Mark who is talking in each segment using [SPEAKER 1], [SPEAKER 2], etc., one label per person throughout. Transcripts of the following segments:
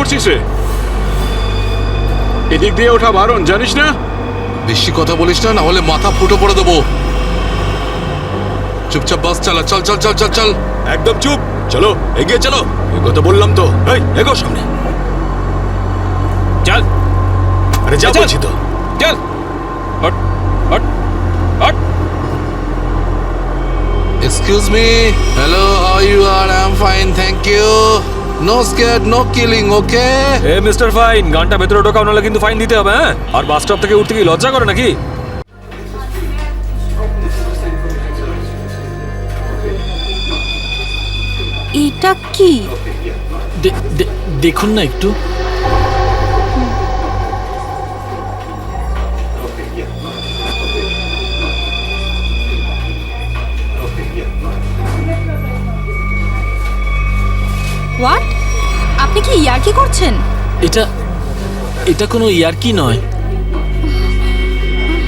[SPEAKER 1] করছিস রে? এদিক দিয়ে ওঠা বারণ, জানিস না?
[SPEAKER 2] বেশি কথা বলিস না, না হলে মাথা ফুটো করে দেবো। চুপচাপ বাস চালা, চল চল চল চল চল।
[SPEAKER 3] একদম চুপ, চলো এগিয়ে চলো। এগো তো বললাম তো, এই এগো সামনে।
[SPEAKER 1] চল,
[SPEAKER 3] আরে যা বলছি তো।
[SPEAKER 1] চল, hot hot hot.
[SPEAKER 2] Excuse me. Hello, how you are? I'm fine, thank you. No scared, no killing, okay?
[SPEAKER 4] A mister fine, গানটা ভেতরে ঢোকাও, নাহলে কিন্তু ফাইন দিতে হবে। হ্যাঁ, আর বাস স্টপ থেকে উঠতে কি লজ্জা করে নাকি?
[SPEAKER 5] এটা কি?
[SPEAKER 6] দেখুন না একটু।
[SPEAKER 5] হোয়াট? আপনি কি ইয়ার্কি করছেন?
[SPEAKER 6] এটা কোনো ইয়ার্কি নয়।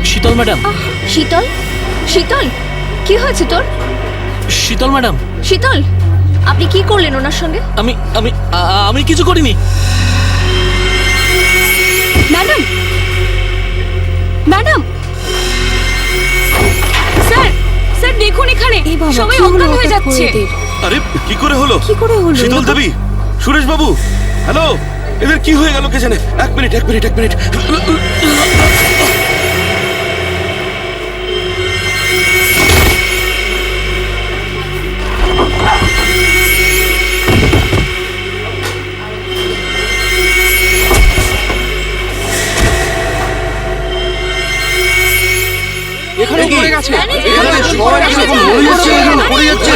[SPEAKER 6] শীতল ম্যাডাম।
[SPEAKER 5] শীতল? শীতল, কি হয়েছে তোর?
[SPEAKER 6] শীতল ম্যাডাম।
[SPEAKER 5] শীতল, আপনি কি করলেন ওনার সঙ্গে?
[SPEAKER 6] আমি কিছু করিনি।
[SPEAKER 5] ম্যাডাম, ম্যাডাম, স্যার, স্যার দেখুন এখানে সবাই অজ্ঞান হয়ে যাচ্ছে।
[SPEAKER 3] আরে কি করে হলো?
[SPEAKER 5] কি করে হলো?
[SPEAKER 3] শীতল দেবী, সুরেশ বাবু, হ্যালো, এদের কি হয়ে গেল কে জানে? এক মিনিট এক মিনিট এক মিনিট।
[SPEAKER 1] এখানে পড়ে গেছে,
[SPEAKER 5] এখানে
[SPEAKER 1] সবাই এখন মরে যাচ্ছে, এখন পড়ে যাচ্ছে।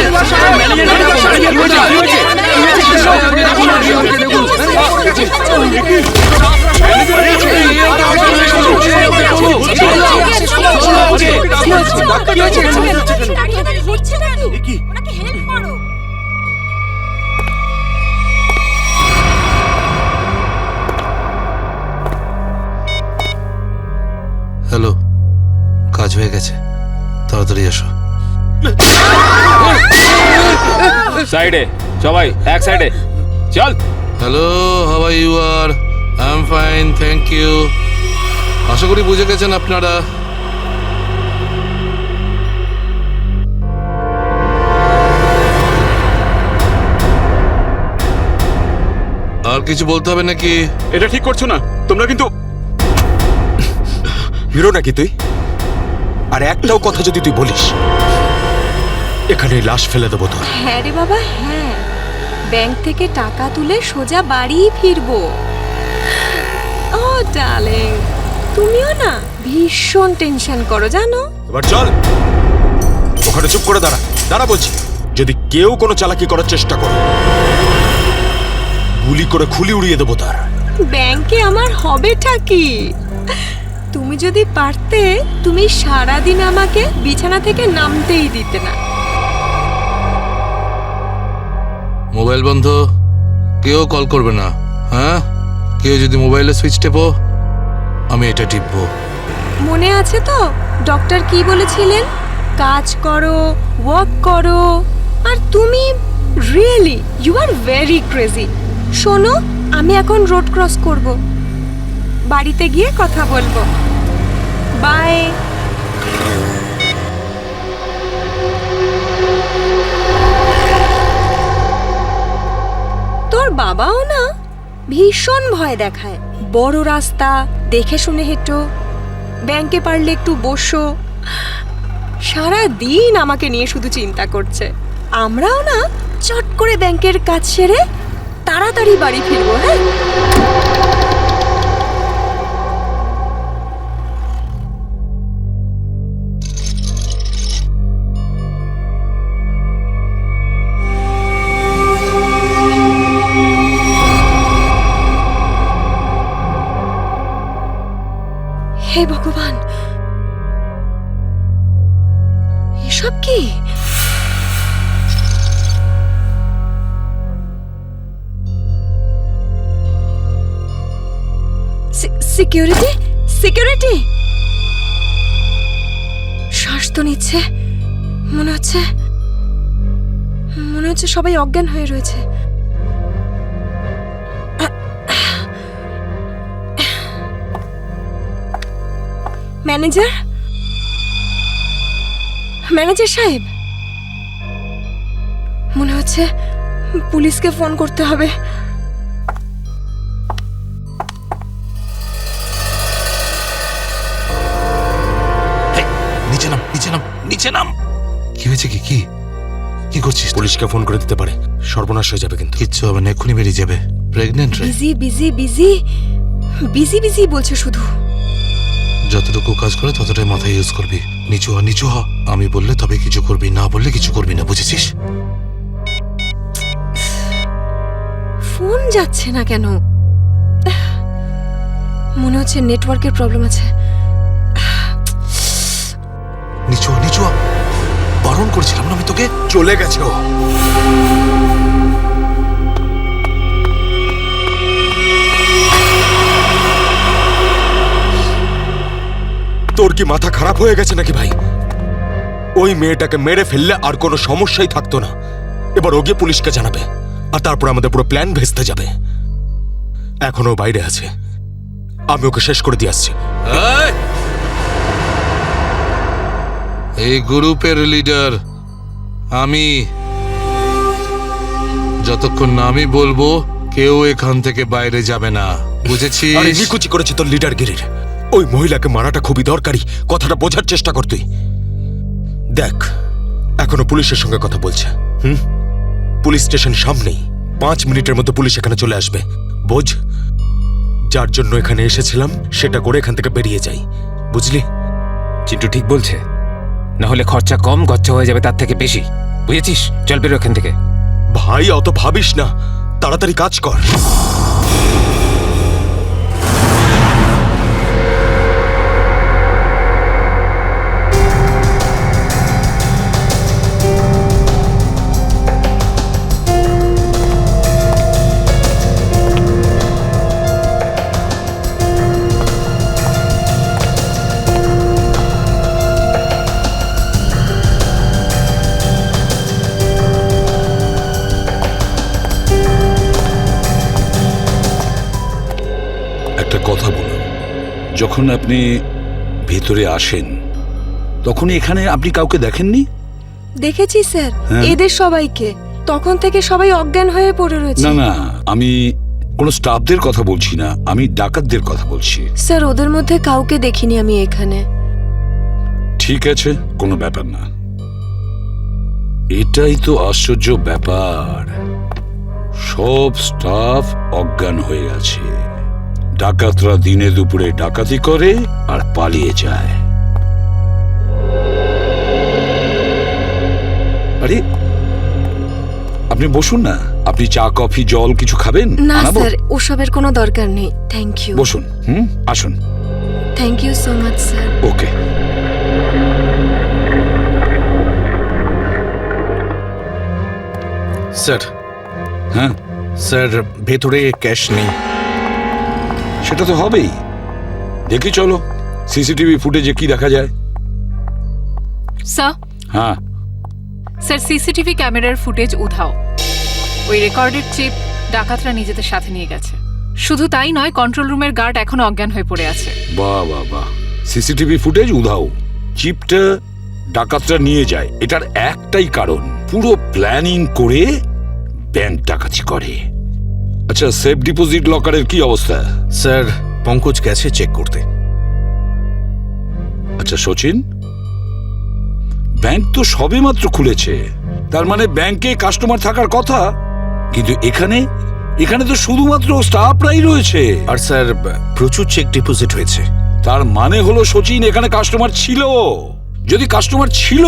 [SPEAKER 2] হ্যালো, কাজ হয়ে গেছে, তাড়াতাড়ি এসো।
[SPEAKER 4] সাইডে সবাই, এক সাইডে চল।
[SPEAKER 2] Hello, how are you are? I am fine, thank you. আশা করি বুঝে গেছেন আপনারা। আর কিছু বলতে হবে নাকি?
[SPEAKER 1] এটা ঠিক করছো না তোমরা কিন্তু।
[SPEAKER 3] হিরো নাকি তুই? আর একটাও কথা যদি তুই বলিস, এখানে লাশ ফেলে দেবো তোর।
[SPEAKER 5] হ্যাঁ রে বাবা, হ্যাঁ, ব্যাংক থেকে টাকা তুলে সোজা বাড়ি ফিরবো। ও ডার্লিং, তুমিও না ভীষণ টেনশন করো জানো।
[SPEAKER 3] এবার চল, ওখানে চুপ করে দাঁড়া, দাঁড়া বলছি। যদি কেউ কোনো চালাকি করার চেষ্টা করে, গুলি করে খুলি উড়িয়ে দেবো তার।
[SPEAKER 5] ব্যাংকে আমার হবেটা কি? তুমি যদি পারতে, তুমি সারাদিন আমাকে বিছানা থেকে নামতেই দিতে না।
[SPEAKER 2] মোবাইল বন্ধ, কেউ কল করবে না। হ্যাঁ, কেউ যদি মোবাইলে সুইচ টেপো, আমি এটা টিপবো।
[SPEAKER 5] মনে আছে তো ডক্টর কি বলেছিলেন? কাজ করো, ওয়ার্ক করো। আর তুমি really you are very crazy. শোনো, আমি এখন রোড ক্রস করব, বাড়িতে গিয়ে কথা বলবো। বাই। তোর বাবাও না ভীষণ ভয় দেখায়। বড় রাস্তা দেখে শুনে হেঁটো, ব্যাংকে পারলে একটু বসো। সারা দিন আমাকে নিয়ে শুধু চিন্তা করছে। আমরাও না চট করে ব্যাংকের কাজ সেরে তাড়াতাড়ি বাড়ি ফিরবো। হ্যাঁ, হে ভগবান, এসব কি? Security, security. শ্বাস তো নিচ্ছে, মনে হচ্ছে সবাই অজ্ঞান হয়ে রয়েছে। ম্যানেজার ম্যানেজার সাহেব, মনে হচ্ছে পুলিশকে ফোন করতে হবে।
[SPEAKER 2] নিচে নাম, নিচে নাম, নিচে নাম। কি হয়েছে? কি কি কি করছিস?
[SPEAKER 3] পুলিশকে ফোন করে দিতে পারে, সর্বনাশ হয়ে যাবে কিন্তু।
[SPEAKER 2] কিচ্ছু হবে না, এক্ষুনি বেরিয়ে যাবে। প্রেগনেন্ট রে।
[SPEAKER 5] Busy busy busy busy busy বলছে শুধু।
[SPEAKER 2] যতটুকু কাজ করে ততটাই মাথায় ইউজ করবি। নিচু হ, নিচু হ। আমি বললে তবে কিছু করবি, না বললে কিছু করবি না, বুঝেছিস?
[SPEAKER 5] ফোন যাচ্ছে না কেন? মনে হচ্ছে নেটওয়ার্কের প্রবলেম আছে।
[SPEAKER 2] নিচু হ, নিচু হ। বারণ করেছিলাম না আমি তোকে?
[SPEAKER 3] চলে গেছে ও। তোর কি মাথা খারাপ হয়ে গেছে নাকি ভাই? ওই মেয়েটাকে মেরে ফেললে আর কোনো সমস্যাই থাকতো না। এবার ও গিয়ে পুলিশকে জানাবে, আর তারপর আমাদের পুরো প্ল্যান ভেস্তে যাবে। এখনো বাইরে আছে, আমি ওকে শেষ করে দিয়ে আসছি।
[SPEAKER 2] এই গ্রুপের লিডার আমি। যতক্ষণ না আমি বলবো কেউ এখান থেকে বাইরে যাবে না, বুঝেছিস?
[SPEAKER 3] আরে নিকুচি করেছি তোর লিডারগিরির। ওই মহিলাকে মারাটা খুবই দরকারি, কথাটা বোঝার চেষ্টা কর তুই। দেখ, এখনো পুলিশের সঙ্গে কথা বলছে। পুলিশ স্টেশন সামনেই, 5 মিনিটের মধ্যে পুলিশ এখানে চলে আসবে। বোঝ, যার জন্য এখানে এসেছিলাম সেটা করে এখান থেকে বেরিয়ে যাই, বুঝলি?
[SPEAKER 7] চিন্টু ঠিক বলছে, না হলে খরচা কম গচ্চা হয়ে যাবে তার থেকে বেশি, বুঝেছিস? চল বেরো এখান থেকে।
[SPEAKER 3] ভাই অত ভাবিস না, তাড়াতাড়ি কাজ কর।
[SPEAKER 8] একটা কথা বলুন, যখন আপনি ভেতরে আসেন তখন এখানে আপনি কাউকে দেখেননি?
[SPEAKER 5] দেখেছি স্যার,
[SPEAKER 8] হ্যাঁ।
[SPEAKER 5] এদের সবাইকে। তখন থেকে সবাই অজ্ঞান হয়ে পড়ে রয়েছে।
[SPEAKER 8] না না, আমি কোনো স্টাফদের কথা বলছি না, আমি ডাকাতদের কথা বলছি।
[SPEAKER 5] স্যার, ওদের মধ্যে কাউকে দেখিনি আমি এখানে।
[SPEAKER 8] ঠিক আছে, কোনো ব্যাপার না। এটাই তো আশ্চর্য ব্যাপার, সব স্টাফ অজ্ঞান হয়ে আছে। ডাকাতরা দিনে দুপুরে ডাকাতি করে আর পালিয়ে যায়। আরে আপনি বসুন না, আপনি চা কফি জল কিছু খাবেন?
[SPEAKER 5] না
[SPEAKER 8] আনাবো?
[SPEAKER 5] স্যার, ওসবের কোনো দরকার নেই। Thank you.
[SPEAKER 8] বসুন, আসুন।
[SPEAKER 5] Thank you so much sir.
[SPEAKER 8] Okay.
[SPEAKER 3] Sir,
[SPEAKER 8] হ্যাঁ
[SPEAKER 3] স্যার ভেতরে ক্যাশ নেই।
[SPEAKER 8] সেটা তো হবেই। দেখি চলো সিসিটিভি ফুটেজে কি দেখা যায়।
[SPEAKER 9] স্যার,
[SPEAKER 8] হ্যাঁ
[SPEAKER 9] স্যার সিসিটিভি ক্যামেরার ফুটেজ উধাও। ওই রেকর্ডেড চিপ ডাকাতরা নিজেদের সাথে নিয়ে গেছে। শুধু তাই নয়, কন্ট্রোল রুমের গার্ড এখনো অজ্ঞান হয়ে পড়ে আছে।
[SPEAKER 8] বাহ বাহ বাহ, সিসিটিভি ফুটেজ উধাও, চিপটা ডাকাতরা নিয়ে যায়, এটার একটাই কারণ, পুরো প্ল্যানিং করে ব্যাংক ডাকাতি করে। আচ্ছা, সেফ ডিপোজিট লকারের কি অবস্থা?
[SPEAKER 3] স্যার, পঙ্কজ গেছে চেক করতে।
[SPEAKER 8] আচ্ছা সচিন, ব্যাংক তো সবেমাত্র খুলেছে, তার মানে ব্যাংকে কাস্টমার থাকার কথা, কিন্তু এখানে এখানে তো শুধুমাত্র স্টাফরাই রয়েছে।
[SPEAKER 3] আর স্যার, প্রচুর চেক ডিপোজিট হয়েছে।
[SPEAKER 8] তার মানে হলো সচিন, এখানে কাস্টমার ছিল। যদি কাস্টমার ছিল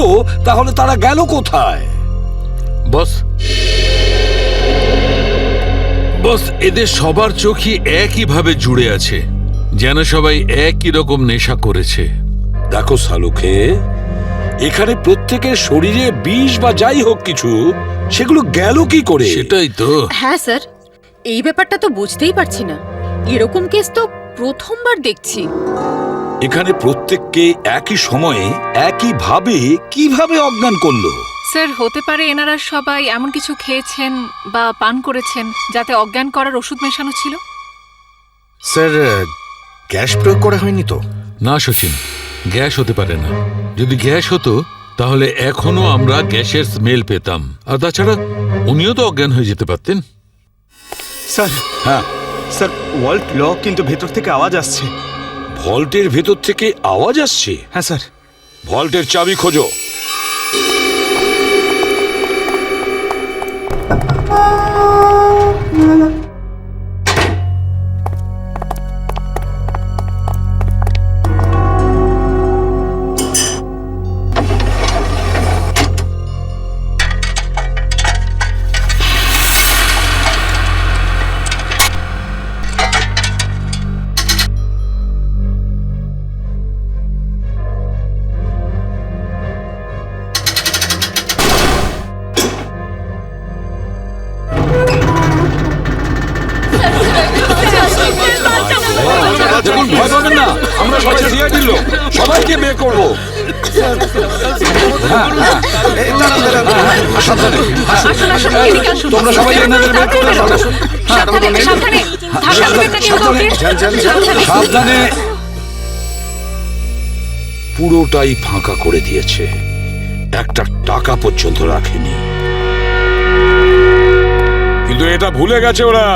[SPEAKER 8] তাহলে তারা গেল কোথায়?
[SPEAKER 2] বস, বস, এদের সবার চোখই একই ভাবে জুড়ে আছে, যেন সবাই একই রকম নেশা করেছে।
[SPEAKER 8] দেখো সালুকে, এখানে প্রত্যেকের শরীরে বিষ বা যাই হোক কিছু, সেগুলো গেল কি করে?
[SPEAKER 2] সেটাই তো।
[SPEAKER 10] হ্যাঁ স্যার, এই ব্যাপারটা তো বুঝতেই পারছি না। এরকম কেস তো প্রথমবার দেখছি।
[SPEAKER 8] এখানে প্রত্যেককে একই সময়ে একইভাবে কিভাবে অজ্ঞান করলো?
[SPEAKER 9] স্যার, হতে পারে এনারা সবাই এমন কিছু খেয়েছেন বা পান করেছেন যাতে অজ্ঞান করার ওষুধ মেশানো ছিল।
[SPEAKER 3] স্যার, গ্যাস প্রয়োগ করা হয়নি তো?
[SPEAKER 2] না সচিন,
[SPEAKER 8] গ্যাস হতে পারে না। যদি গ্যাস হতো তাহলে এখনো আমরা গ্যাসের স্মেল পেতাম। আর তাছাড়া উনিও তো অজ্ঞান হয়ে যেতে পারতেন।
[SPEAKER 11] স্যার,
[SPEAKER 8] হ্যাঁ,
[SPEAKER 11] স্যার ওয়াল্ট লক, কিন্তু ভেতর থেকে আওয়াজ আসছে।
[SPEAKER 8] ভল্টের ভেতর থেকে আওয়াজ আসছে?
[SPEAKER 11] হ্যাঁ স্যার।
[SPEAKER 8] ভল্টের চাবি খোঁজো। দেখুন, ভয় পাবেন না, আমরা সবাই সিআইডির লোক, সবাইকে বের করবো। তোমরা সবাই এনাদের বের করে দাও। সাবধানে। পুরোটাই ফাঁকা করে দিয়েছে, একটা টাকা পর্যন্ত রাখেনি। কিন্তু এটা ভুলে গেছে ওরা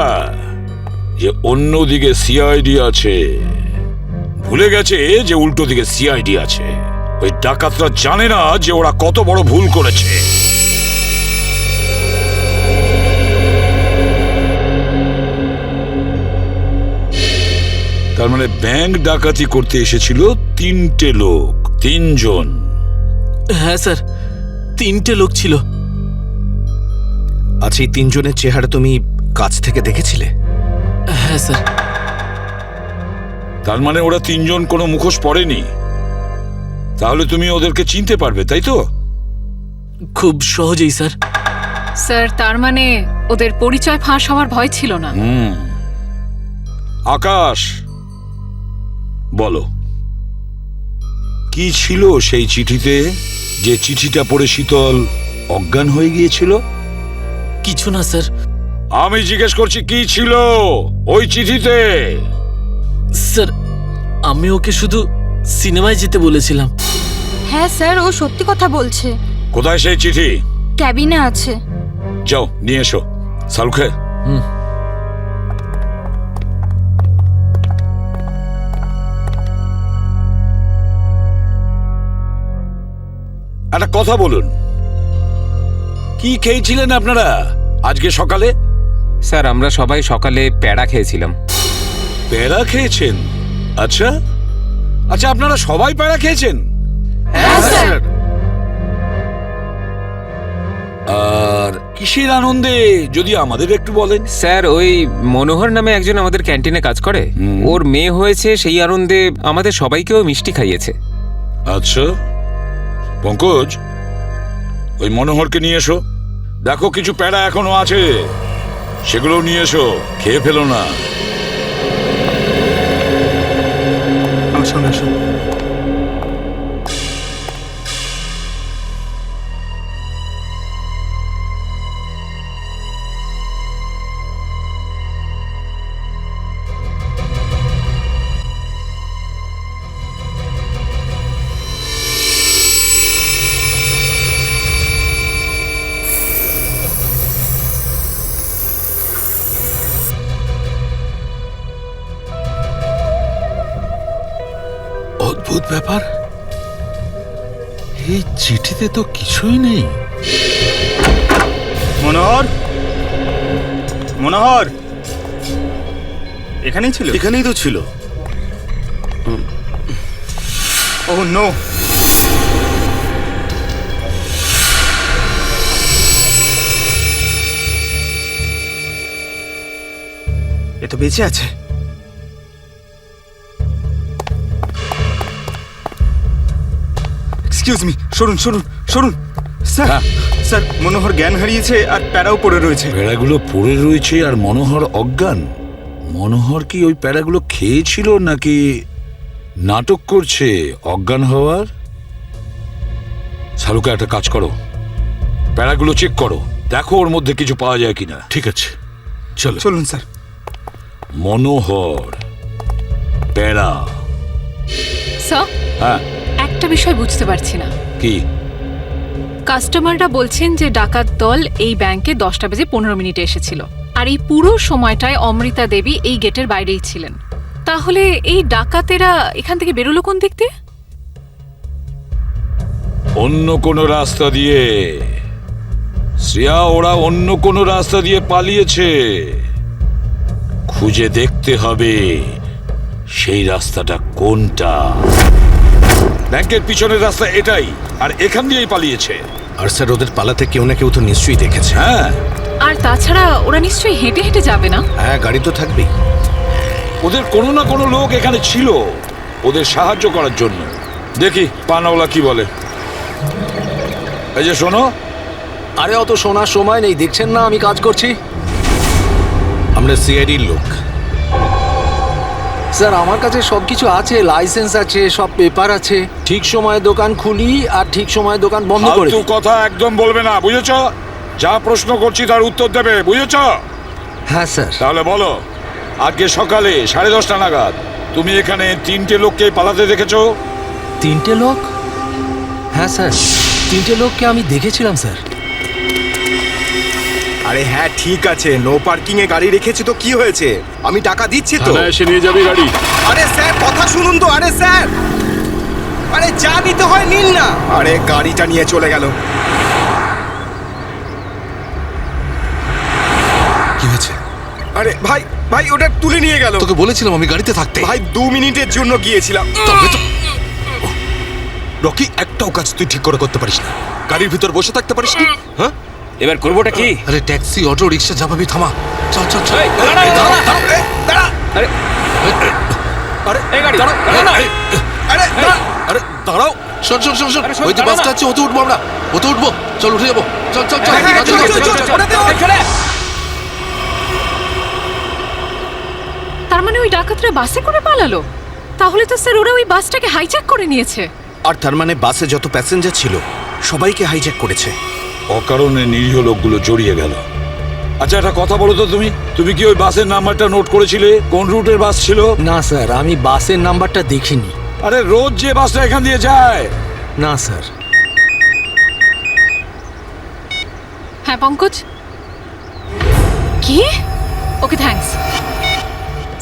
[SPEAKER 8] যে অন্যদিকে সিআইডি আছে। ভুলে গেছে যে উল্টো দিকে সিআইডি আছে। ওই ডাকাতরা জানে না যে ওরা কত বড় ভুল করেছে। তার মানে ব্যাংক ডাকাতি করতে এসেছিল 3টে লোক, 3 জন।
[SPEAKER 6] হ্যাঁ স্যার, 3টে লোক ছিল।
[SPEAKER 3] আচ্ছা, এই 3 জনের চেহারা তুমি কাছ থেকে দেখেছিলে?
[SPEAKER 6] হ্যাঁ স্যার।
[SPEAKER 8] তার মানে ওরা 3 জন কোনো মুখোশ পরেনি। তাহলে তুমি ওদেরকে চিনতে পারবে, তাই তো?
[SPEAKER 6] খুব সহজেই স্যার।
[SPEAKER 9] স্যার, তার মানে ওদের পরিচয় ফাঁস হওয়ার ভয় ছিল না।
[SPEAKER 8] আকাশ, বলো কি ছিল সেই চিঠিতে, যে চিঠিটা পড়ে শীতল অজ্ঞান হয়ে গিয়েছিল?
[SPEAKER 6] কিছু না স্যার।
[SPEAKER 8] আমি জিজ্ঞেস করছি কি ছিল ওই চিঠিতে?
[SPEAKER 6] স্যার, আমি ওকে শুধু সিনেমায় যেতে বলেছিলাম।
[SPEAKER 10] হ্যাঁ স্যার, ও সত্যি কথা বলছে।
[SPEAKER 8] কোথায় সেই চিঠি?
[SPEAKER 10] ক্যাবিনে আছে।
[SPEAKER 8] যাও নিয়ে এসো। সালুখে, একটা কথা বলুন, কি খেয়েছিলেন আপনারা আজকে সকালে?
[SPEAKER 7] স্যার, আমরা সবাই সকালে প্যাড়া খেয়েছিলাম।
[SPEAKER 8] প্যাড়া খেয়েছেন? আচ্ছা আচ্ছা, আপনারা সবাই প্যাড়া খেয়েছেন?
[SPEAKER 10] হ্যাঁ স্যার।
[SPEAKER 8] আর কিসের আনন্দে যদি আমাদের একটু বলেন?
[SPEAKER 7] স্যার, ওই মনোহর নামে একজন আমাদের ক্যান্টিনে কাজ করে, ওর মেয়ে হয়েছে, সেই আনন্দে আমাদের সবাইকেও মিষ্টি খাইয়েছে।
[SPEAKER 8] আচ্ছা পঙ্কজ, ওই মনোহরকে নিয়ে এসো। দেখো কিছু প্যাড়া এখনো আছে, সেগুলো নিয়ে এসো, খেয়ে ফেলো না।
[SPEAKER 11] আসুন আসুন।
[SPEAKER 8] অদ্ভুত ব্যাপার, এই চিঠিতে তো কিছুই নেই।
[SPEAKER 11] মনোহর, মনোহর এখানেই ছিল?
[SPEAKER 1] এখানেই তো ছিল।
[SPEAKER 11] Oh no. এ তো বেঁচে আছে। এক্সকিউজ মি, সরুন সরুন সরুন। স্যার, স্যার মনোহর জ্ঞান হারিয়েছে আর প্যারাও পড়ে রয়েছে।
[SPEAKER 8] প্যাড়াগুলো পড়ে রয়েছে আর মনোহর অজ্ঞান। মনোহর কি ওই প্যাড়াগুলো খেয়েছিল নাকি নাটক করছে অজ্ঞান হওয়ার? শালুকা, একটা কাজ করো, প্যাড়াগুলো চেক করো, দেখো ওর মধ্যে কিছু পাওয়া যায় কিনা। ঠিক আছে, চলো।
[SPEAKER 11] চলুন স্যার।
[SPEAKER 8] মনোহর, প্যাড়া।
[SPEAKER 9] স্যার,
[SPEAKER 8] হ্যাঁ
[SPEAKER 9] একটা বিষয় বুঝতে পারছি না।
[SPEAKER 8] কি?
[SPEAKER 9] কাস্টমাররা বলছেন যে ডাকাত দল এই ব্যাংকে 10:15 এসেছিল, আর এই পুরো সময়টায় অমৃতা দেবী এই গেটের বাইরেই ছিলেন। তাহলে এই ডাকাতেরা এখান থেকে বেরোলো কোন দিক দিয়ে?
[SPEAKER 8] অন্য কোনো রাস্তা দিয়ে। শ্রেয়া, ওরা অন্য কোনো রাস্তা দিয়ে পালিয়েছে। খুঁজে দেখতে হবে সেই রাস্তাটা কোনটা। ব্যাংকের পিছনের রাস্তা এটাই, আর এখান দিয়েই পালিয়েছে।
[SPEAKER 3] আর স্যার ওদের পালাতে কেউ না কেউ তো নিশ্চয়ই দেখেছে।
[SPEAKER 8] হ্যাঁ,
[SPEAKER 9] আর তাছাড়া ওরা নিশ্চয়ই হেঁটে হেঁটে যাবে না?
[SPEAKER 3] হ্যাঁ, গাড়ি তো থাকবেই।
[SPEAKER 8] ওদের কোনো না কোনো লোক এখানে ছিল ওদের সাহায্য করার জন্য। দেখি পানাওয়ালা কি বলে। এই যে শোনো।
[SPEAKER 2] আরে অত শোনার সময় নেই, দেখছেন না আমি কাজ করছি।
[SPEAKER 3] আমরা সিআইডির লোক।
[SPEAKER 2] স্যার আমার কাছে সবকিছু আছে, লাইসেন্স আছে, সব পেপার আছে। ঠিক সময়ে দোকান খুলি আর ঠিক সময়ে দোকান বন্ধ করে
[SPEAKER 8] ফালতু
[SPEAKER 2] দিই।
[SPEAKER 8] কথা একদম বলবে না, বুঝেছ? যা প্রশ্ন করছি তার উত্তর দেবে, বুঝেছ?
[SPEAKER 2] হ্যাঁ স্যার।
[SPEAKER 8] তাহলে বলো, আজকে সকালে 10:30 নাগাদ তুমি এখানে 3টে লোককে পালাতে দেখেছো?
[SPEAKER 2] 3টে লোক? হ্যাঁ স্যার, 3টে লোককে আমি দেখেছিলাম স্যার।
[SPEAKER 11] আরে হ্যাঁ ঠিক আছে, নো পার্কিং এ গাড়ি রেখেছি তো কি হয়েছে? আমি টাকা দিচ্ছি তো।
[SPEAKER 1] থানায় এসে নিয়ে যাবি গাড়ি।
[SPEAKER 11] আরে স্যার কথা শুনুন তো। আরে স্যার, আরে যা নিতে হয় নিন না। আরে গাড়িটা নিয়ে চলে গেল।
[SPEAKER 3] কি হয়েছে?
[SPEAKER 11] আরে ভাই ভাই ওটা তুলে নিয়ে গেল।
[SPEAKER 2] তোকে বলেছিলাম আমি গাড়িতে থাকতে।
[SPEAKER 11] ভাই 2 মিনিটের জন্য গিয়েছিলাম।
[SPEAKER 3] রকি, একটাও কাজ তুই ঠিক করে করতে পারিস না। গাড়ির ভিতর বসে থাকতে পারিস না? হ্যাঁ,
[SPEAKER 7] এবার করবোটা কি?
[SPEAKER 2] আরে ট্যাক্সি, অটো, রিক্সা যা পাবি থামা। চল চল চল।
[SPEAKER 3] আরে দাঁড়াও।
[SPEAKER 2] শোন শোন শোন শোন, ওই যে বাসটা আছে ওতে উঠবো আমরা। ওতে উঠবো, চল উঠে যাবো। চল চল চল।
[SPEAKER 9] তার মানে ওই ডাকাতরা বাসে করে পালালো? তাহলে তো স্যার ওরা ওই বাসটাকে হাইজ্যাক করে নিয়েছে।
[SPEAKER 3] আর তার মানে বাসে যত প্যাসেঞ্জার ছিল সবাইকে হাইজ্যাক করেছে।
[SPEAKER 8] অকারণে নিরীহ লোকগুলো জড়িয়ে গেল। আচ্ছা একটা কথা বলো তো, তুমি কি ওই বাসের নাম্বারটা নোট করেছিলে? কোন রুটের বাস ছিল?
[SPEAKER 2] না স্যার, আমি বাসের নাম্বারটা দেখিনি।
[SPEAKER 8] আরে রোজ যে বাসটা এখান দিয়ে যায়।
[SPEAKER 2] না স্যার।
[SPEAKER 9] হ্যাঁ পঙ্কজ। কি? Okay thanks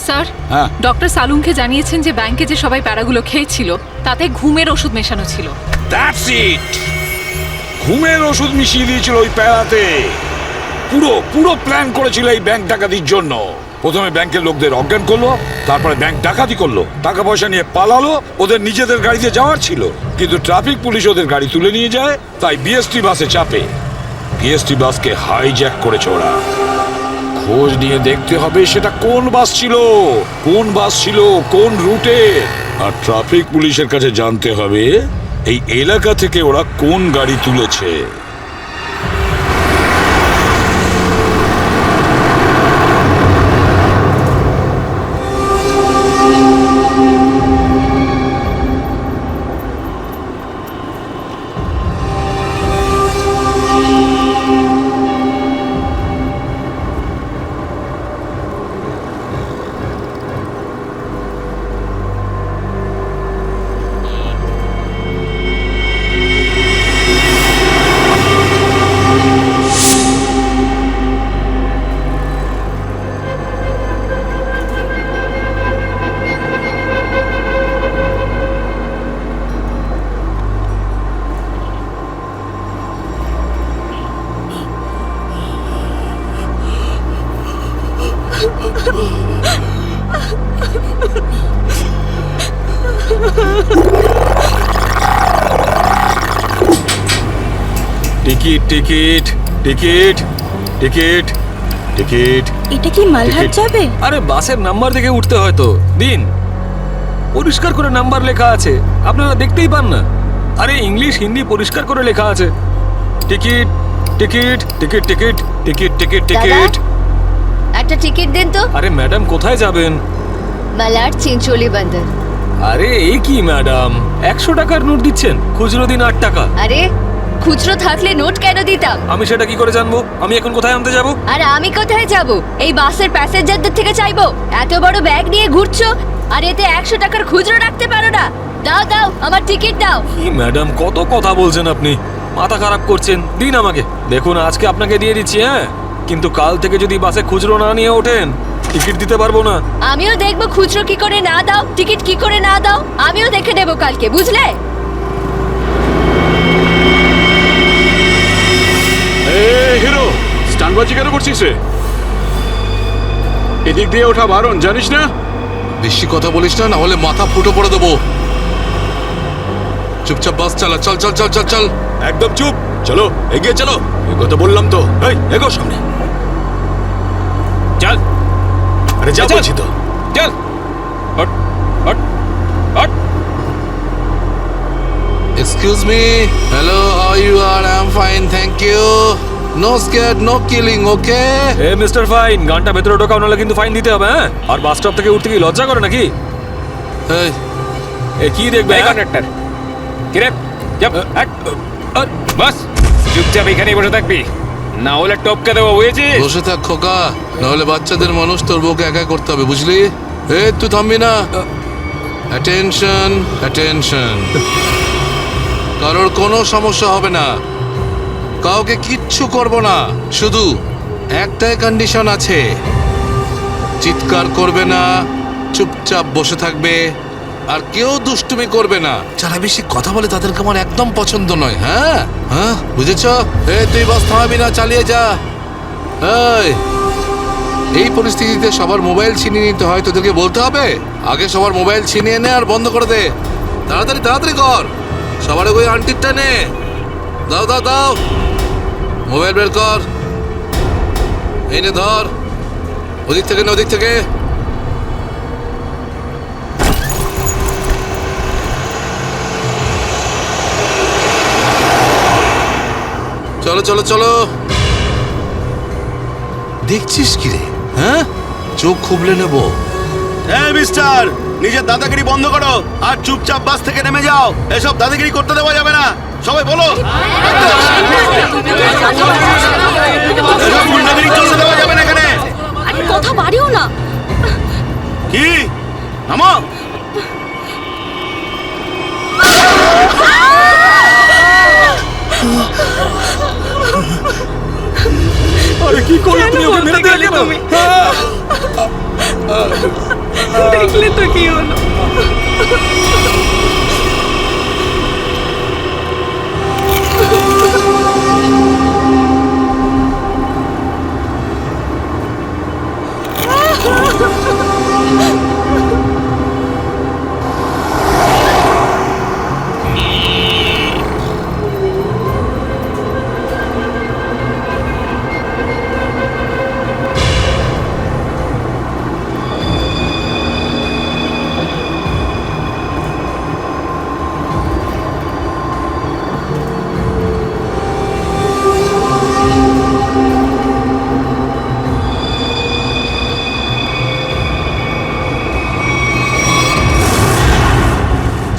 [SPEAKER 9] sir.
[SPEAKER 8] হ্যাঁ,
[SPEAKER 9] ডক্টর সালুংকে জানিয়েছেন যে ব্যাংকে যে সবাই প্যারাগুলো খেয়েছিল তাতে ঘুমের ওষুধ মেশানো ছিল।
[SPEAKER 8] That's it. ঘুমের ওষুধ মিশিয়ে দিয়েছিল ওই প্যারাতে। পুরো প্ল্যান করেছিল এই ব্যাংক ডাকাতির জন্য। প্রথমে ব্যাংকের লোকদের অজ্ঞান করলো, তারপরে ব্যাংক ডাকাতি করলো, টাকা পয়সা নিয়ে পালালো। ওদের নিজেদের গাড়িতে যাওয়ার ছিল, কিন্তু ট্রাফিক পুলিশ ওদের গাড়ি তুলে নিয়ে যায়, তাই বিএসটি বাসে চাপে। বিএসটি বাসকে হাইজ্যাক করেছে ওরা। খোঁজ নিয়ে দেখতে হবে সেটা কোন বাস ছিল, কোন রুটে। আর ট্রাফিক পুলিশের কাছে জানতে হবে এই এলাকা থেকে ওরা কোন গাড়ি তুলেছে।
[SPEAKER 4] Ticket ticket ticket ticket ticket.
[SPEAKER 5] এটা কি মালহাট যাবে?
[SPEAKER 4] আরে বাসের নাম্বার দেখে উঠতে হয় তো। দিন, পরিষ্কার করে নাম্বার লেখা আছে, আপনারা দেখতেই পান না? আরে ইংলিশ হিন্দি পরিষ্কার করে লেখা আছে। Ticket ticket ticket ticket ticket ticket ticket.
[SPEAKER 10] একটা টিকিট দিন তো।
[SPEAKER 4] আরে ম্যাডাম কোথায় যাবেন?
[SPEAKER 10] মালাড চিঞ্চোলি বন্দর।
[SPEAKER 4] আরে এই কি ম্যাডাম, 100 টাকার নোট দিচ্ছেন, খুচরো দিন 8 টাকা।
[SPEAKER 10] আরে খুচরো থাকলে নোট কেন দিতাম?
[SPEAKER 4] আমি সেটা কি করে জানবো? আমি এখন কোথায় আনতে যাব?
[SPEAKER 10] আর আমি কোথায় যাব? এই বাসের প্যাসেঞ্জারদের থেকে চাইবো? এত বড় ব্যাগ নিয়ে ঘুরছো আর এতে 100 টাকার খুচরো রাখতে পারো না? দাও দাও আমার টিকিট দাও।
[SPEAKER 4] কি ম্যাডাম, কত কথা বলছেন আপনি, মাথা খারাপ করছেন। দিন আমাকে। দেখুন আজকে আপনাকে দিয়ে দিচ্ছি, হ্যাঁ, কিন্তু কাল থেকে যদি বাসে খুচরো না নিয়ে ওঠেন টিকিট দিতে পারবো না।
[SPEAKER 10] আমিও দেখবো খুচরো কি করে না দাও, টিকিট কি করে না দাও, আমিও দেখে দেবো কালকে, বুঝলে?
[SPEAKER 1] হিরো স্টানবাজি কেন করছিস রে? এদিক দিয়ে ওঠা বারণ, জানিস না?
[SPEAKER 2] বেশি কথা বলিস না, না হলে মাথা ফুটো করে দেবো। চুপচাপ বাস চালা, চল চল চল চল চল।
[SPEAKER 3] একদম চুপ, চলো এগিয়ে চলো। এগো তো বললাম তো, এই এগো সামনে।
[SPEAKER 7] চল
[SPEAKER 3] আরে যা বলছি তো।
[SPEAKER 7] চল।
[SPEAKER 1] Hot hot hot.
[SPEAKER 2] Excuse me. Hello, how you are? I'm fine, thank you. No scared, no killing, okay?
[SPEAKER 4] A mister fine, গানটা ভেতরে ঢোকাও, নাহলে কিন্তু ফাইন দিতে হবে, হ্যাঁ? আর বাস স্টপ থেকে উঠতে কি লজ্জা করে নাকি?
[SPEAKER 2] এই,
[SPEAKER 4] এ কি দেখবে
[SPEAKER 7] এই কন্ডাক্টর, কিরে যাব বাস, চুপচাপ এখানেই বসে থাকবি, না হলে টপকে দেবো, বুঝেছিস?
[SPEAKER 2] বসে থাক খোকা, নাহলে বাচ্চাদের মানুষ তোর বউকে একা করতে হবে, বুঝলি? এই তুই থামবি না। Attention, attention. কারোর কোনো সমস্যা হবে না, কাউকে কিচ্ছু করব না, শুধু একটাই কন্ডিশন আছে, চিৎকার করবে না, চুপচাপ বসে থাকবে, আর কেউ দুষ্টুমি করবে না। যারা বেশি কথা বলে তাদেরকে আমার একদম পছন্দ নয়। হ্যাঁ হ্যাঁ, বুঝেছ? তুই বাস থামাবি না, চালিয়ে যা। এই পরিস্থিতিতে সবার মোবাইল ছিনিয়ে নিতে হয়, তোদেরকে বলতে হবে? আগে সবার মোবাইল ছিনিয়ে নে আর বন্ধ করে দে। তাড়াতাড়ি তাড়াতাড়ি কর, সবার ওই আন্টিরটা নে। দাও দাও দাও, মোবাইল বের কর, এই নে ধর। ওদিক থেকে না, ওদিক থেকে। চলো চলো চলো। দেখছিস কি রে? হ্যাঁ, চোখ খুবলে নেবো।
[SPEAKER 11] এই মিস্টার, নিজের দাদাগিরি বন্ধ করো আর চুপচাপ বাস থেকে নেমে যাও। এসব দাদাগিরি করতে দেওয়া যাবে না, সবাই বলো। এসব গুন্ডাগিরি চলতে দেওয়া যাবে না এখানে।
[SPEAKER 10] আরে কথা বাড়িও না।
[SPEAKER 11] কি নামো।
[SPEAKER 4] আরে কি করলে তুমি? ওকে মেরে দিলে তুমি।
[SPEAKER 5] দেখলে তো কি হলো।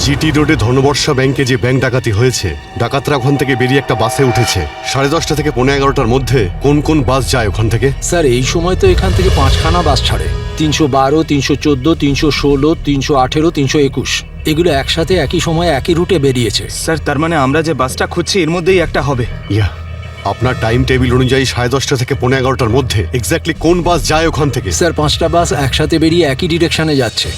[SPEAKER 12] জিটি রোডে ধনবর্ষা ব্যাংকে যে ব্যাংক ডাকাতি হয়েছে, ডাকাতরা ওখান থেকে বেরিয়ে একটা বাসে উঠেছে। 10:30 থেকে 11:15টার মধ্যে কোন কোন বাস যায় ওখান থেকে?
[SPEAKER 4] স্যার এই সময় তো এখান থেকে 5খানা বাস ছাড়ে, 312, 314, 316, 318, 321। এগুলো একসাথে একই সময় একই রুটে বেরিয়েছে।
[SPEAKER 11] স্যার তার মানে আমরা যে বাসটা খুঁজছি এর মধ্যেই একটা হবে।
[SPEAKER 12] ইয়া, আপনার টাইম টেবিল অনুযায়ী 10:30 থেকে 11:15টার মধ্যে এক্স্যাক্টলি কোন বাস যায় ওখান থেকে?
[SPEAKER 4] স্যার 5টা বাস একসাথে বেরিয়ে একই ডিরেকশনে যাচ্ছে।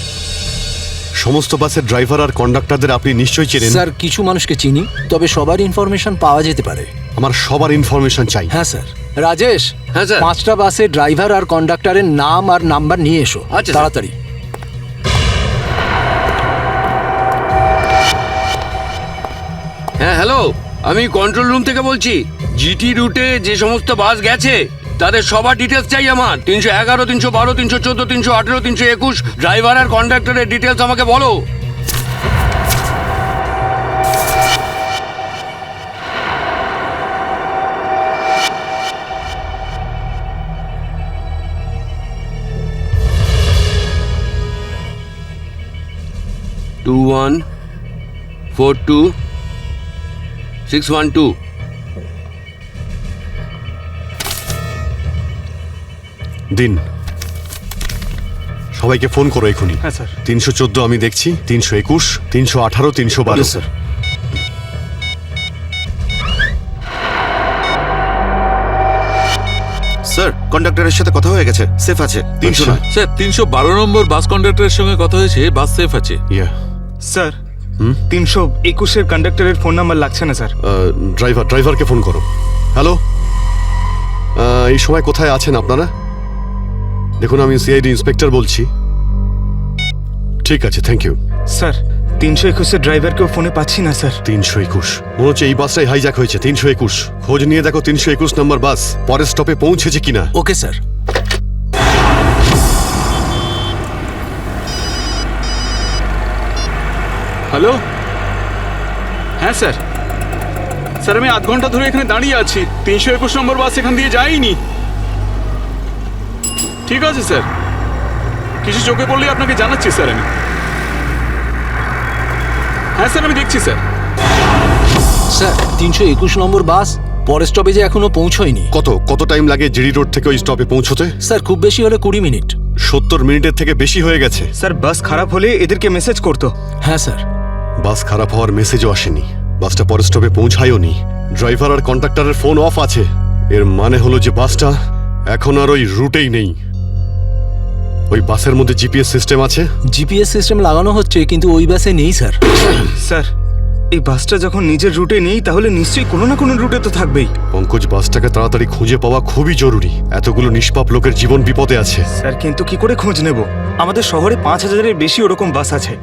[SPEAKER 12] সমস্ত বাসের ড্রাইভার আর কন্ডাক্টরদের আপনি নিশ্চয়ই চেনেন।
[SPEAKER 4] স্যার কিছু মানুষকে চিনি, তবে সবার ইনফরমেশন পাওয়া যেতে পারে।
[SPEAKER 12] আমার সবার ইনফরমেশন চাই।
[SPEAKER 4] হ্যাঁ স্যার। রাজেশ,
[SPEAKER 2] হ্যাঁ স্যার।
[SPEAKER 4] 5টা বাসের ড্রাইভার আর কন্ডাক্টরের নাম আর নাম্বার নিয়ে এসো।
[SPEAKER 2] আচ্ছা, স্যার।
[SPEAKER 4] তাড়াতাড়ি।
[SPEAKER 13] হ্যাঁ হ্যালো, আমি কন্ট্রোল রুম থেকে বলছি। জিটি রুটে যে সমস্ত বাস গেছে তাদের সবার ডিটেলস চাই আমার। 311, 312, 314, 318, 321 ড্রাইভার আর কন্ডাক্টরের ডিটেলস আমাকে বলো। টু 1 4 2 6 1 2।
[SPEAKER 12] দিন সবাইকে ফোন করো এখনই।
[SPEAKER 4] হ্যাঁ স্যার।
[SPEAKER 12] 314 আমি দেখছি, 321, 318, 312।
[SPEAKER 4] স্যার।
[SPEAKER 11] স্যার কন্ডাক্টরের সাথে কথা হয়ে গেছে, সেফ আছে, 300 নয়।
[SPEAKER 2] স্যার 312 নম্বর বাস কন্ডাক্টরের সঙ্গে কথা হয়েছে, বাস সেফ আছে।
[SPEAKER 4] স্যার 321-এর কন্ডাক্টরের ফোন নাম্বার লাগছে না স্যার।
[SPEAKER 12] ড্রাইভারকে ফোন করো। হ্যালো, এই সময় কোথায় আছেন আপনারা? দেখুন, আমি সিআইডি ইন্সপেক্টর বলছি। ঠিক আছে, থ্যাংক ইউ।
[SPEAKER 4] স্যার 321-এর ড্রাইভারকেও ফোনে পাচ্ছি না স্যার।
[SPEAKER 12] 321 মনে হচ্ছে এই বাসটাই হাইজ্যাক হয়েছে। 321 খোঁজ নিয়ে দেখো 321 নম্বর বাস পরের স্টপে পৌঁছেছে কিনা।
[SPEAKER 6] Okay sir.
[SPEAKER 1] হ্যালো, হ্যাঁ স্যার। স্যার আমি আধ ঘন্টা ধরে এখানে দাঁড়িয়ে আছি, 321 নম্বর বাস এখান দিয়ে যায়নি। ঠিক আছে স্যার, কিছু চোখে পড়লে আপনাকে জানাচ্ছি স্যার আমি। হ্যাঁ স্যার, আমি দেখছি স্যার।
[SPEAKER 6] স্যার 321 নম্বর বাস পরের স্টপেজে এখনো পৌঁছয়নি।
[SPEAKER 12] কত টাইম লাগে জিডি রোড থেকে ওই স্টপে পৌঁছতে?
[SPEAKER 6] স্যার খুব বেশি হলে 20 মিনিট।
[SPEAKER 12] 70 মিনিটের থেকে বেশি হয়ে গেছে।
[SPEAKER 4] স্যার বাস খারাপ হলে এদেরকে মেসেজ করতো।
[SPEAKER 6] হ্যাঁ স্যার।
[SPEAKER 12] বাস খারাপ হওয়ার মেসেজও আসেনি, বাসটা পরের স্টপে পৌঁছায়ও নি। ড্রাইভার আর কন্ডাক্টরের ফোন অফ আছে। এর মানে হলো যে বাসটা এখন আর ওই রুটেই নেই। ওই বাসের মধ্যে জিপিএস সিস্টেম আছে?
[SPEAKER 6] জিপিএস সিস্টেম লাগানো হচ্ছে, কিন্তু ওই বাসে নেই স্যার।
[SPEAKER 4] স্যার এই বাসটা যখন নিজের রুটে নেই, তাহলে নিশ্চয়ই কোনো না কোনো রুটে তো থাকবেই।
[SPEAKER 12] পঙ্কজ, বাসটাকে তাড়াতাড়ি খুঁজে পাওয়া খুবই জরুরি। এতগুলো নিষ্পাপ লোকের জীবন বিপদে আছে।
[SPEAKER 4] স্যার কিন্তু কি করে খোঁজ নেব? আমাদের শহরে 5000-এর বেশি ওরকম বাস আছে।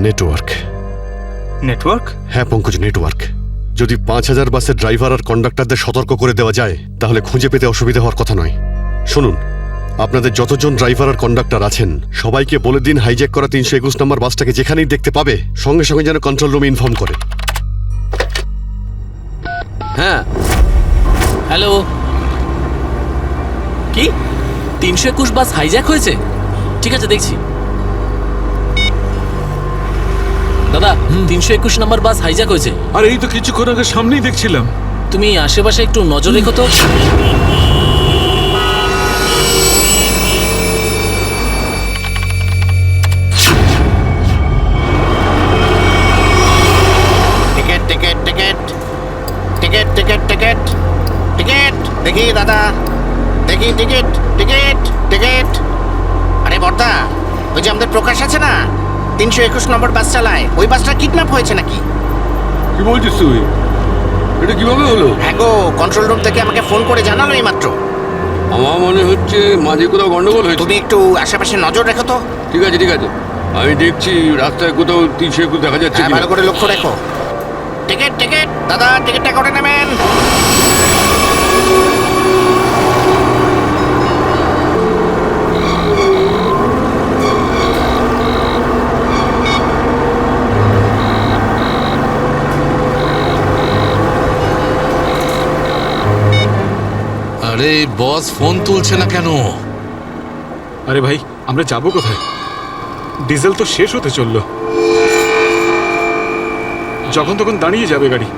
[SPEAKER 12] নেটওয়ার্ক? হ্যাঁ পঙ্কজ, নেটওয়ার্ক। যদি 5000 বাসের ড্রাইভার আর কন্ডাক্টরদের সতর্ক করে দেওয়া যায়, তাহলে খুঁজে পেতে অসুবিধা হওয়ার কথা নয়। শুনুন, আপনাদের যতজন ড্রাইভার আর কন্ডাক্টর আছেন সবাইকে বলে দিন হাইজ্যাক করা 321 নম্বর বাসটাকে যেখানেই দেখতে পাবে সঙ্গে সঙ্গে যেন কন্ট্রোল রুমে ইনফর্ম করে।
[SPEAKER 6] হ্যাঁ হ্যালো, কি 321 বাস হাইজ্যাক হয়েছে? ঠিক আছে, দেখছি। দাদা 321 নম্বর বাস হাইজ্যাক হয়েছে।
[SPEAKER 2] আর এই তো কিছুক্ষণ আগে সামনেই দেখছিলাম।
[SPEAKER 6] তুমি আশেপাশে একটু নজর রেখো তো।
[SPEAKER 14] Ticket ticket ticket ticket ticket ticket ticket দেখি দাদা, দেখি টিকিট টিকিট টিকিট। আরে বর্দা, ওই যে আমাদের প্রকাশ আছে না, 321 নম্বর বাস চালায়, ওই বাসটা কিডন্যাপ হয়েছে নাকি?
[SPEAKER 13] কি বলছিস তুই? এটা কিভাবে হলো?
[SPEAKER 14] হ্যাঁ গো, কন্ট্রোল রুম থেকে আমাকে ফোন করে জানালো এই মাত্র।
[SPEAKER 13] আমার মনে হচ্ছে মাঝে কোথাও গন্ডগোল হয়েছে।
[SPEAKER 14] তুমি একটু আশেপাশে নজর রেখো তো।
[SPEAKER 13] ঠিক আছে ঠিক আছে, আমি দেখছি রাস্তায় কোথাও 321 দেখা যাচ্ছে
[SPEAKER 14] হ্যাঁ,
[SPEAKER 13] কিনা।
[SPEAKER 14] ভালো করে লক্ষ্য রেখো। টিকিট টিকিট দাদা, টিকিটটা করে নেবেন।
[SPEAKER 2] আরে বস ফোন তুলছে না কেন?
[SPEAKER 1] আরে ভাই, আমরা যাবো কোথায়? ডিজেল তো শেষ হতে চললো, যখন তখন দাঁড়িয়ে যাবে গাড়ি।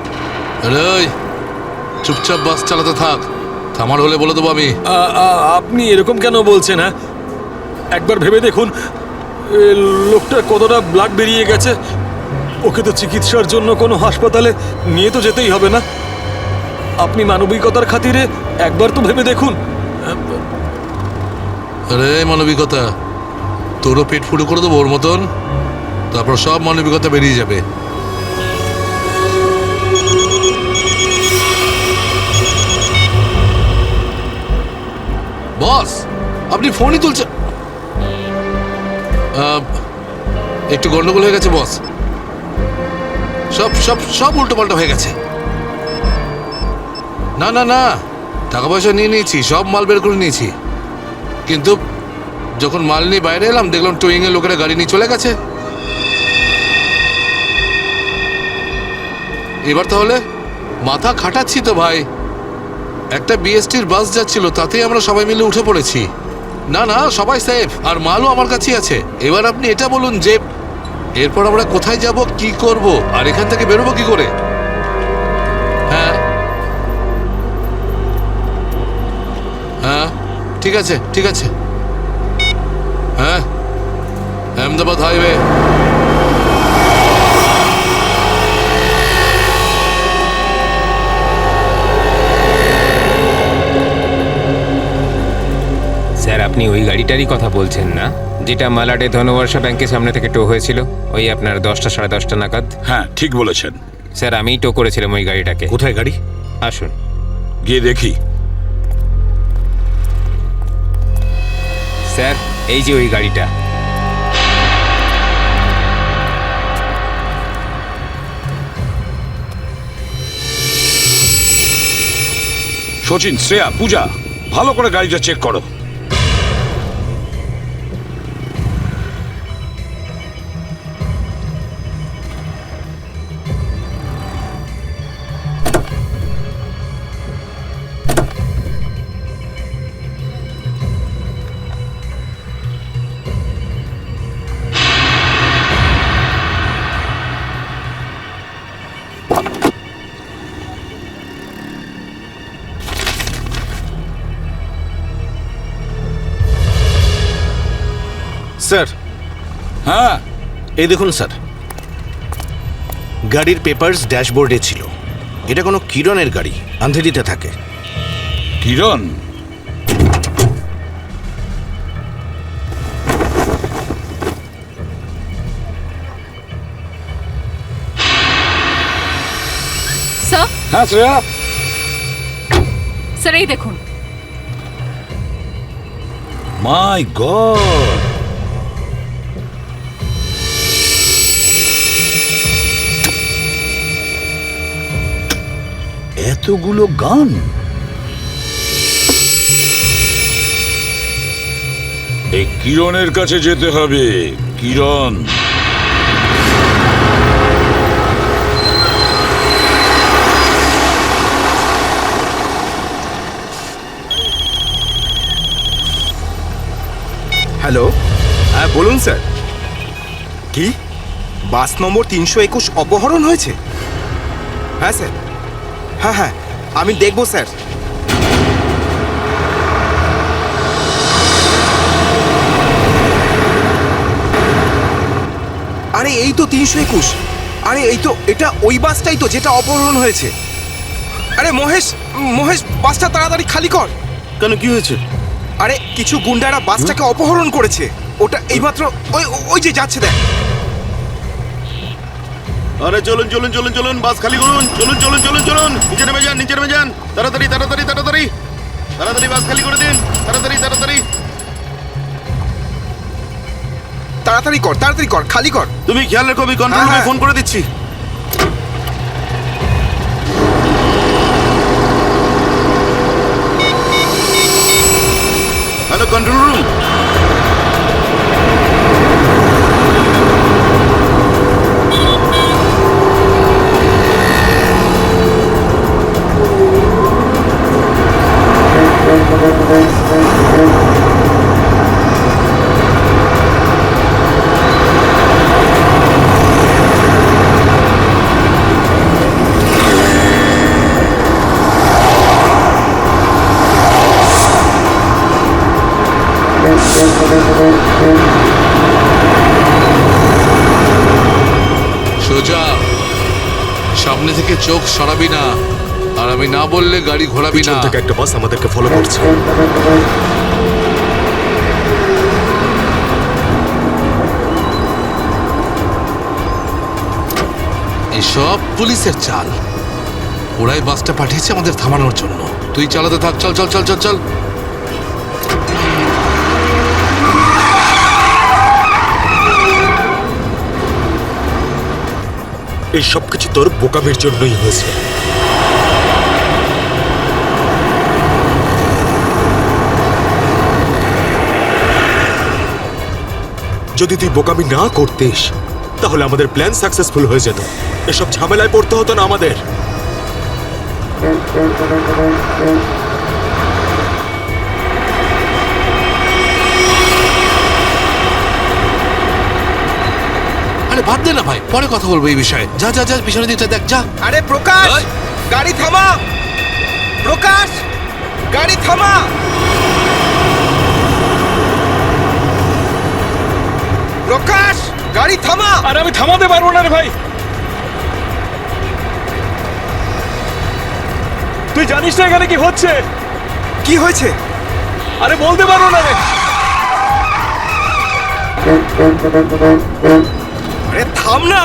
[SPEAKER 2] আরে চুপচাপ বাস চালাতে থাক, থামার হলে বলে দেবো আমি।
[SPEAKER 4] আপনি এরকম কেন বলছেন? হ্যাঁ, একবার ভেবে দেখুন লোকটা কতটা ব্লাড বেরিয়ে গেছে। ওকে তো চিকিৎসার জন্য কোনো হাসপাতালে নিয়ে তো যেতেই হবে না? আপনি মানবিকতার খাতিরে একবার তো ভেবে দেখুন।
[SPEAKER 2] আরে মানবিকতা, তোরও পেট ফুটো করে দেবো ওর মতন, তারপর সব মানবিকতা বেরিয়ে যাবে। বস আপনি ফোনই তুলছেন? একটু গন্ডগোল হয়ে গেছে বস, সব সব সব উল্টো পাল্টা হয়ে গেছে। না না না, টাকা পয়সা নিয়ে নিয়েছি, সব মাল বের করে নিয়েছি, কিন্তু যখন মাল নিয়ে বাইরে এলাম দেখলাম টোয়িং এর লোকেরা গাড়ি নিয়ে চলে গেছে। এবার তাহলে মাথা খাটাচ্ছি তো ভাই। একটা বিএসটির বাস যাচ্ছিল, তাতেই আমরা সবাই মিলে উঠে পড়েছি। না না, সবাই সেফ, আর মালও আমার কাছেই আছে। এবার আপনি এটা বলুন যে এরপর আমরা কোথায় যাব, কি করব, আর এখান থেকে বেরোবো কি করে? হ্যাঁ হ্যাঁ ঠিক আছে ঠিক আছে। হ্যাঁ, আহমেদাবাদ হাইওয়ে।
[SPEAKER 7] স্যার আপনি ওই গাড়িটারই কথা বলছেন না, যেটা মালাডে ধনবর্ষা ব্যাংকের সামনে থেকে টো হয়েছিল ওই আপনার 10টা সাড়ে 10টা নাগাদ?
[SPEAKER 8] হ্যাঁ ঠিক বলেছেন।
[SPEAKER 7] স্যার আমিই টো করেছিলাম ওই গাড়িটাকে।
[SPEAKER 3] কোথায় গাড়ি?
[SPEAKER 7] আসুন
[SPEAKER 8] গিয়ে দেখি।
[SPEAKER 7] স্যার, এই যে ওই গাড়িটা।
[SPEAKER 8] সচিন, শ্রেয়া, পূজা, ভালো করে গাড়িটা চেক করো।
[SPEAKER 15] স্যার।
[SPEAKER 8] হ্যাঁ,
[SPEAKER 15] এই দেখুন স্যার, গাড়ির পেপারস ড্যাশবোর্ডে ছিল। এটা কোনো কিরণের গাড়ি, আন্ধেরিতে থাকে।
[SPEAKER 8] কিরণ?
[SPEAKER 9] স্যার,
[SPEAKER 8] হ্যাঁ শ্রেয়া।
[SPEAKER 9] স্যার এই দেখুন।
[SPEAKER 8] মাই গড, এতগুলো গান! এই কিরণের কাছে যেতে হবে। কিরণ,
[SPEAKER 3] হ্যালো, হ্যাঁ বলুন স্যার। কি বাস নম্বর 321 অপহরণ হয়েছে? হ্যাঁ স্যার, হ্যাঁ হ্যাঁ আমি দেখব স্যার। আরে এই তো 321। আরে এই তো, এটা ওই বাসটাই তো যেটা অপহরণ হয়েছে। আরে মহেশ, মহেশ বাসটা তাড়াতাড়ি খালি কর।
[SPEAKER 11] কেন, কি হয়েছে?
[SPEAKER 3] আরে কিছু গুন্ডারা বাসটাকে অপহরণ করেছে। ওটা এইমাত্র ওই ওই যে যাচ্ছে দেখ।
[SPEAKER 11] আরে চলুন চলুন চলুন চলুন, বাস খালি করুন। চলুন চলুন চলুন চলুন, নিচে নেমে যান, নিচে নেমে যান। তাড়াতাড়ি তাড়াতাড়ি তাড়াতাড়ি তাড়াতাড়ি বাস খালি করে দিন। তাড়াতাড়ি তাড়াতাড়ি
[SPEAKER 3] তাড়াতাড়ি কর, তাড়াতাড়ি কর, খালি কর।
[SPEAKER 11] তুমি খেয়াল রেখো, আমি কন্ট্রোল রুমে ফোন করে দিচ্ছি। Hello control room.
[SPEAKER 2] সোজা সামনে থেকে চোখ সরাবি না, আর আমি না বললে গাড়ি ঘোরাবি না।
[SPEAKER 3] থেকে একটা বাস আমাদেরকে ফলো করছে।
[SPEAKER 2] এসব পুলিশের চাল। ওরাই বাসটা পাঠিয়েছে আমাদের থামানোর জন্য। তুই চালাতে থাক, চল চল চল চল চল।
[SPEAKER 3] এই সবকিছু তোর বোকামির জন্যই হয়েছে। যদি তুই বোকামি না করতিস তাহলে আমাদের প্ল্যান সাকসেসফুল হয়ে যেত। এসব ঝামেলায় পড়তে হতো না আমাদের।
[SPEAKER 2] আরে বাদ দে না ভাই, পরে কথা বলবো এই বিষয়ে। যা যা যা, পিছনের দিকটা দেখ, যা।
[SPEAKER 3] আরে প্রকাশ, গাড়ি থামা। প্রকাশ, গাড়ি থামা। প্রকাশ গাড়ি থামা।
[SPEAKER 1] আরে আমি থামাতে পারবো না রে ভাই। তুই জানিস না এখানে কি হচ্ছে?
[SPEAKER 3] কি হয়েছে?
[SPEAKER 1] আরে বলতে পারবো না রে।
[SPEAKER 3] আরে থাম না।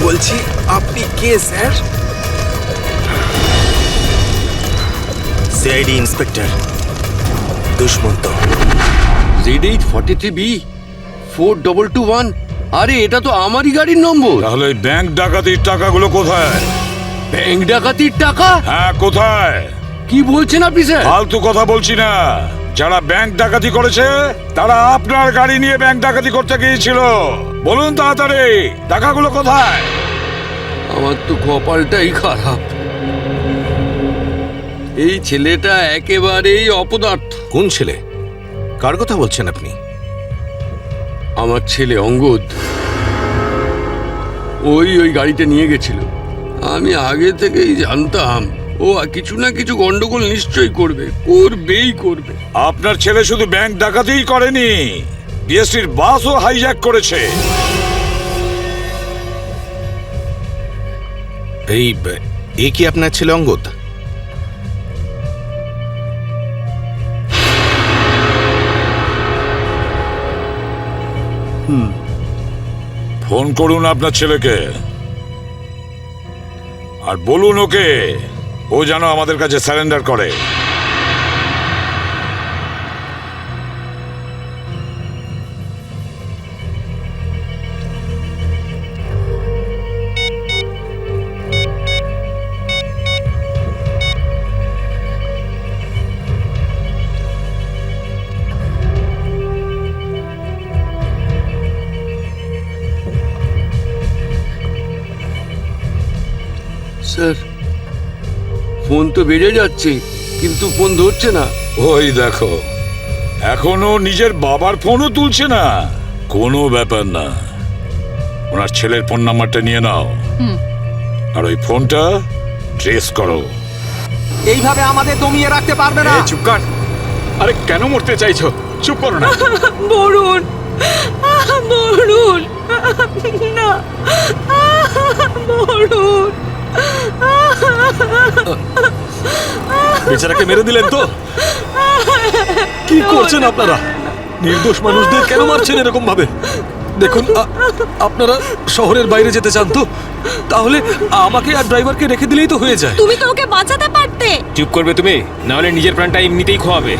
[SPEAKER 3] বলছি আপনি কে sir?
[SPEAKER 15] CID inspector Dushmant.
[SPEAKER 13] Z843B 4221। আরে এটা তো আমারই গাড়ির নম্বর।
[SPEAKER 8] তাহলে ব্যাংক ডাকাতির টাকাগুলো কোথায়?
[SPEAKER 13] ব্যাংক ডাকাতির টাকা?
[SPEAKER 8] হ্যাঁ কোথায়?
[SPEAKER 13] কি বলছেন আপনি স্যার?
[SPEAKER 8] ফালতু কথা বলছি না। যারা ব্যাংক ডাকাতি করেছে তারা আপনার গাড়ি নিয়ে ব্যাংক ডাকাতি করতে গিয়েছিল। বলুন তাড়াতাড়ি টাকাগুলো কোথায়?
[SPEAKER 13] আমার তো কপালটাই খারাপ। এই ছেলেটা একেবারেই অপদার্থ।
[SPEAKER 15] কোন ছেলে? কার কথা বলছেন আপনি?
[SPEAKER 13] আমার ছেলে অঙ্গদ। ওই গাড়িটা নিয়ে গেছিল। আমি আগে থেকেই জানতাম ও কিছু না কিছু গন্ডগোল নিশ্চয়ই করবে।
[SPEAKER 8] আপনার ছেলে শুধু ব্যাংক ডাকাতিই করেনি, বিএসটির বাসও হাইজ্যাক করেছে।
[SPEAKER 15] এ কি আপনার ছেলে অঙ্গদ?
[SPEAKER 8] ফোন করুন আপনার ছেলেকে আর বলুন ওকে ও যেন আমাদের কাছে সারেন্ডার করে।
[SPEAKER 13] স্যার ফোন তো বেজে যাচ্ছে কিন্তু ফোন ধরছে না।
[SPEAKER 8] ওই দেখো এখনো নিজের বাবার ফোনও তুলছে না। কোনো ব্যাপার না, ওনার ছেলের ফোন নাম্বারটা নিয়ে নাও আর ওই ফোনটা ট্রেস করো।
[SPEAKER 6] এইভাবে আমাদের দমিয়ে রাখতে পারবে না।
[SPEAKER 3] চুপ কর।
[SPEAKER 1] আরে কেন মরতে চাইছো? চুপ করো না।
[SPEAKER 5] বরুণ, বরুণ, না, বরুণ।
[SPEAKER 4] বেচারাকে মেরে দিলেন তো? কি করছেন আপনারা? নির্দোষ মানুষদের কেন মারছেন এরকম ভাবে? দেখুন আপনারা শহরের বাইরে যেতে চান তো তাহলে আমাকে আর ড্রাইভারকে রেখে দিলেই তো হয়ে যায়।
[SPEAKER 5] তুমি তো ওকে বাঁচাতে পারতে।
[SPEAKER 7] চুপ করবে তুমি, না হলে নিজের প্রাণটা এমনিতেই খোয়াবে।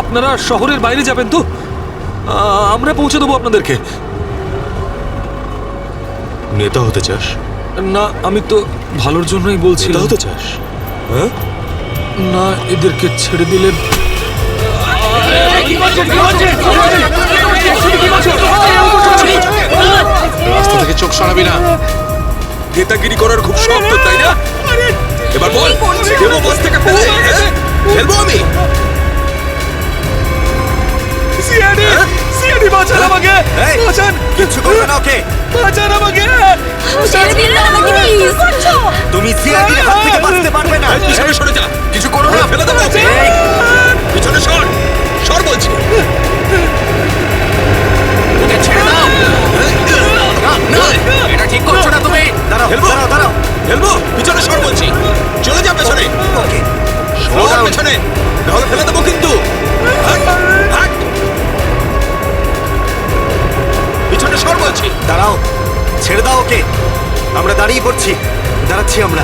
[SPEAKER 4] আপনারা শহরের বাইরে যাবেন তো? আমরা পৌঁছে দেবো আপনাদেরকে।
[SPEAKER 3] নেতা হতে চাস?
[SPEAKER 4] না, আমি তো ভালোর জন্যই বলছি।
[SPEAKER 3] নেতা হতে চাস? হ্যাঁ
[SPEAKER 4] না, এদেরকে ছেড়ে দিলে
[SPEAKER 2] রাস্তা থেকে চোখ সরাবি না।
[SPEAKER 3] নেতাগিরি করার খুব শখ তো, তাই না? এবার বল, দেবো বাস থেকে ফেলে? ফেলবো আমি?
[SPEAKER 4] সিআইডি, সিআইডি বাঁচান আমাকে, বাঁচান।
[SPEAKER 15] কিছু করবে না ওকে।
[SPEAKER 4] বাঁচান আমাকে।
[SPEAKER 5] ছেড়ে দিন না আমাকে, কি করছো?
[SPEAKER 15] তুমি সিআইডির হাত থেকে বাঁচতে পারবে না।
[SPEAKER 3] পিছনে সরে যা, কিছু করো না, ফেলে দেবো। পিছনে সর, সর বলছি।
[SPEAKER 15] ওকে ছেড়ে দাও। না, এটা ঠিক করছো না তুমি। দাঁড়াও, দাঁড়াও, দাঁড়াও।
[SPEAKER 3] ফেলবো, পিছনে সর বলছি। চলে যা পেছনে।
[SPEAKER 15] ওকে
[SPEAKER 3] সর পেছনে, নাহলে ফেলে দেবো কিন্তু। হাট, হাট। পিছনে সর বলছি।
[SPEAKER 15] দাঁড়াও, ছেড়ে দাও ওকে। আমরা দাঁড়িয়ে পড়ছি।
[SPEAKER 3] দাঁড়াচ্ছি আমরা।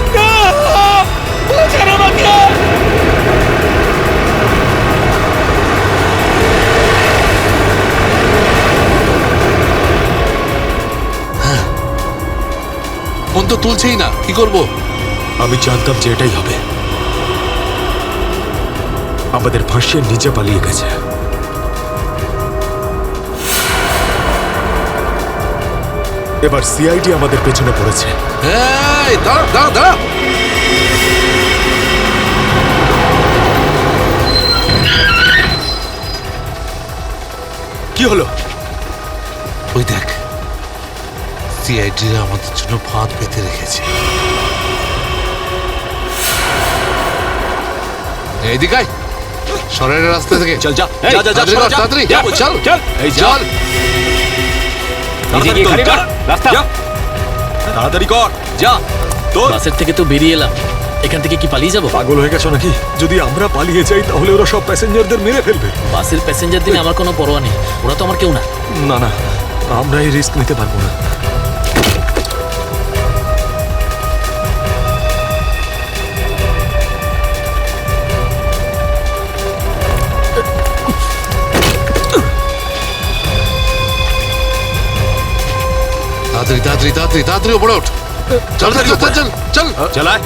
[SPEAKER 2] ফোন তো তুলছেই না, কি করব?
[SPEAKER 3] আমি জানতাম যে এটাই হবে। আমাদের ফাঁসিয়ে নিচে পালিয়ে গেছে। এবার সিআইডি আমাদের পেছনে পড়েছে।
[SPEAKER 2] এই দাঁড়া দাঁড়া দাঁড়া,
[SPEAKER 3] কি হলো?
[SPEAKER 2] ওই দেখ, সিআইডিরা আমাদের জন্য ফাঁদ পেতে রেখেছে। এইদিকে আয়, সরের রাস্তা থেকে
[SPEAKER 3] চল যা
[SPEAKER 7] এই,
[SPEAKER 3] যা যা যা, সরে যা।
[SPEAKER 2] তাড়াতাড়ি
[SPEAKER 3] যা,
[SPEAKER 2] চল
[SPEAKER 7] চল।
[SPEAKER 3] এই যা।
[SPEAKER 2] চল।
[SPEAKER 7] নিজে গিয়ে খালি কর রাস্তা।
[SPEAKER 3] যা। তাড়াতাড়ি কর, যা। তোর
[SPEAKER 6] বাসের থেকে তো বেরিয়ে এলাম, এখান থেকে কি পালিয়ে যাব?
[SPEAKER 4] পাগল হয়ে গেছো নাকি? যদি আমরা পালিয়ে যাই তাহলে ওরা সব প্যাসেঞ্জারদের মেরে ফেলবে।
[SPEAKER 6] বাসের প্যাসেঞ্জার দিনে আমার কোনো পরোয়া নেই, ওরা তো আমার কেউ না।
[SPEAKER 4] না না, আমরা এই রিস্ক নিতে পারবো না।
[SPEAKER 2] তাড়াতাড়ি তাড়াতাড়ি তাড়াতাড়ি তাড়াতাড়ি উপরে ওঠ। চল চল চল চল চল
[SPEAKER 3] চালায়,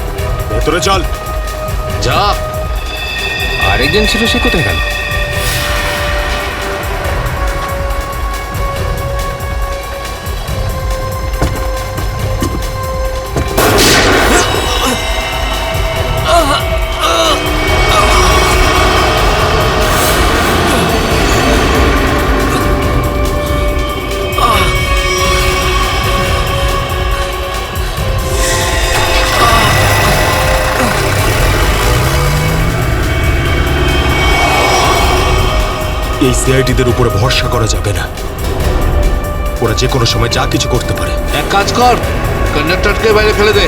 [SPEAKER 3] ভেতরে চল।
[SPEAKER 2] যা।
[SPEAKER 7] আরেকজন ছিল, সে কোথায় গেল?
[SPEAKER 3] এই সিআইডিদের উপরে ভরসা করা যাবে না। ওরা যে কোনো সময় যা কিছু করতে পারে।
[SPEAKER 2] এক কাজ কর, কন্ডাক্টরকে বাইরে ফেলে দে।